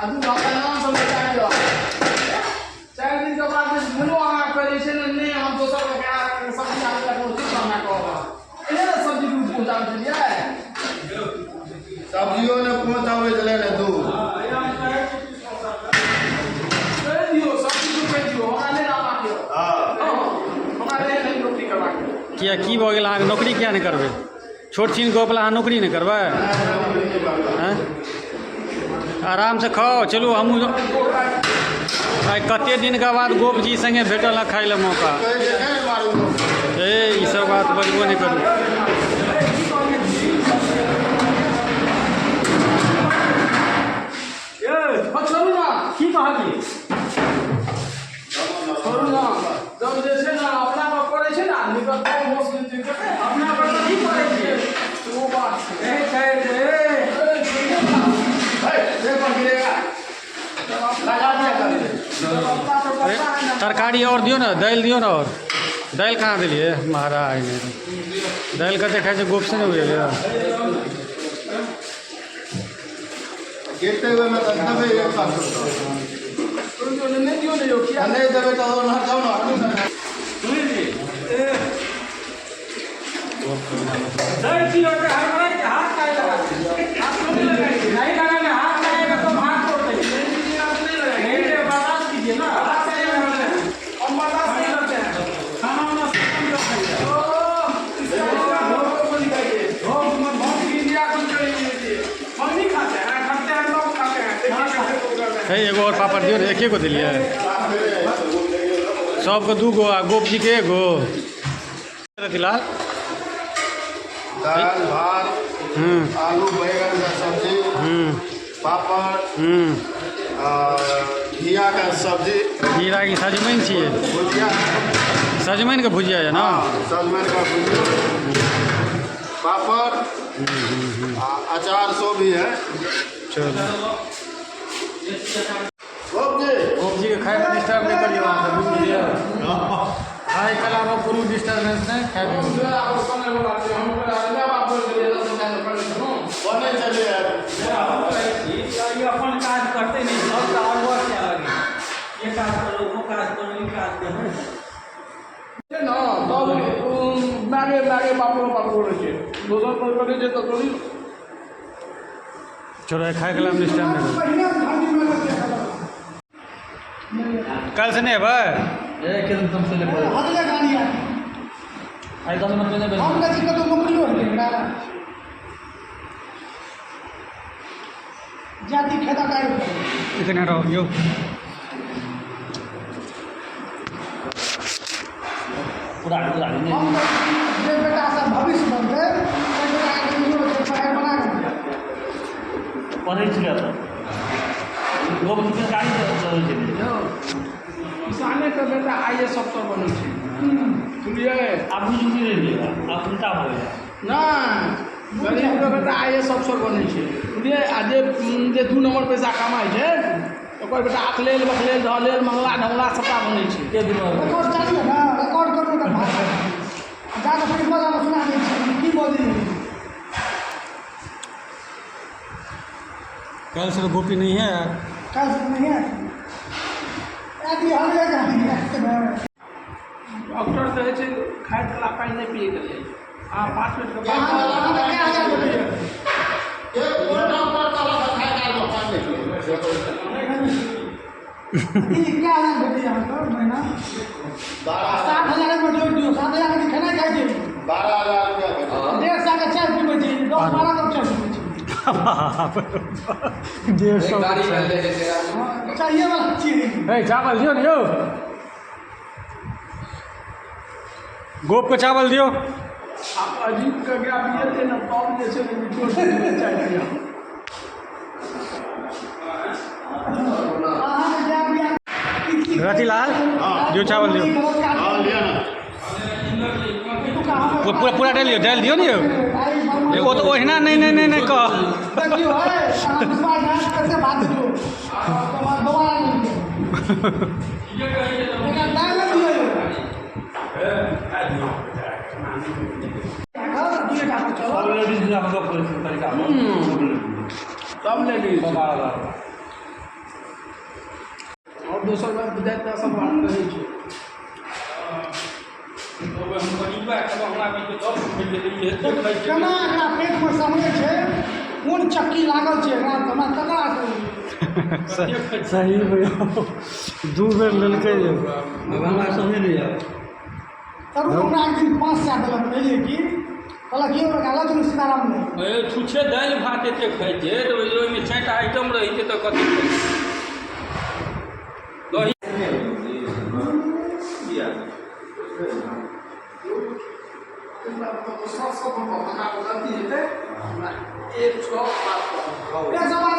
अभी नाम सब बता दियो 4 दिन के बाद मुनो आगा करे छे नहीं हम दोसर के सब्जी आलू का कोशिश करना कहबा एने सब्जी दूध पहुंचावे छलिए सब्जियों ने पहुंचावे चले ने दूध दियो सब्जी दूध पे दियो हमरा ले ना दियो हां हमरा ले नहीं नौकरी करबा किया की भ गेल अहाँ नौकरी किया नहीं करबे छोट छीन गोप ला नौकरी नहीं करबे हैं आराम से खाओ चलू हमू आई कते दिन के बाद गोप जी संगे भेटल है खाई ले मौका ए ई सब बात बजबो नहीं करू छोड़ू ना की कहली छोड़ू ना जब जे छै ना अपना पर पड़े छै ना निकल तो मुश्किल छै अपना पर नहीं पड़े छै वो बात है छै रे दे पर गिरेगा लगा दिया कर तरकारी और दियो ना दाल दियो ना और दाल कहाँ दिलिए महाराज दाल कते खाए छै गोप से नहीं हुए गिरते हुए मैं दबे एक बात तो नहीं दियो नहीं किया नहीं दबे तो ना जाओ ना सुनी जी दही किलो के हर हाथ काहे लगा हाथ नहीं लगाएंगे नहीं लगाएंगे हाथ लगाएगा तो हाथ तोड़ देंगे नहीं बर्दाश्त कीजिए ना हाथ से हम बर्दाश्त नहीं करते हैं खाना वाना सब करते हैं ओ इसका को निकालिए हो बहुत इंडिया को चाहिए हम नहीं खाते हैं लोग खाते हैं देखिए है एगो और पापड़ दियो ना एक को दिलिए सबको 2 गो आ गोप जी के एगो रतिलाल दाल भात आलू बैगन का सब्जी पापड़ घिया का सब्जी खीरा की सजमैन छिए भुजिया सजमैन के भुजिया है ना सजमैन का भुजिया पापड़ अचार सो भी है चलो गोप जी के खाए में डिस्टर्ब नहीं करिए वहाँ से बुझलिए खाए के अलावा पूरी डिस्टर्बेंस नहीं खाए बने चले अपन काज करते नहीं सब और क्या लगे ये काज करो वो काज करो ये काज करो ना तब मागे मागे बापू रहे छे दोसर पर करे छे तो थोड़ी चलो खाए के अलावा डिस्टर्ब नहीं कल से नहीं भाई एकदम तुमसे ले पड़े हगले गाड़ी आ आई तो मैं नहीं हम का जी का तो नौकरी हो गई ना जाति खेता काय इतने रहो यो पूरा नहीं हम जे बेटा सब भविष्य बनते कोई बेटा के वीडियो पढ़ाई बना के पढ़े छिया तो लोग के गाड़ी चले छे किसाने के बेटा आईएएस अफसर बने छे सुनिए आप बुझ नहीं रहिएगा आप उल्टा हो गया ना गरीब के बेटा आईएएस अफसर बने छे सुनिए आज जे 2 नंबर पैसा कमाई छे ओकर बेटा अखलेल बखलेल धलेल मंगला ढंगला सबटा बने छे के दिन रिकॉर्ड चाहिए ना रिकॉर्ड करो ना भाषा जाके फिर मजा सुना दे की बोल दी कल से तो गोपी नहीं है यार कल से नहीं है अभी हगले गाड़ी आ डॉक्टर कहे छे खाए वाला पानी नहीं पिए के लिए 5 मिनट के बाद क्या आ जा एक और डॉक्टर का लगा खाए का पानी ये क्या आ बेटी यहां तो महीना 7,000 में जोड़ दियो 7,000 में खाना खाई दे 12,000 रुपया डेढ़ साल का चाय पीबे छी 10-12 कप चाय पीबे छी 150 चाहिए वाला चीज चावल दियो ना यो गोप को चावल दियो आप अजीब का क्या पिए थे ना तब जैसे निचोड़ चाहिए रतिलाल दियो चावल दियो पूरा पूरा डाल दियो ना यो वो तो ओहिना नहीं नहीं नहीं नहीं कह सब लेडीज और दोसर बात विद्यार्थी सब बात कहै छै केना एकरा पेटमे समझै छै कोन चक्की लागल छै एकरा हमरा ककरा सही भैया 2 बेर लेलकै जे हमरा समझे नहीं आया तब हमरा एक दिन 5 सए देलक बुझलिए कि कहलक कि ओकरा अलग में सीताराम नहीं छुच्छे दालि भात एतेक खाइ छै तऽ ओहिमे 4टा आइटम रहै छै तऽ कथी दही एक सवा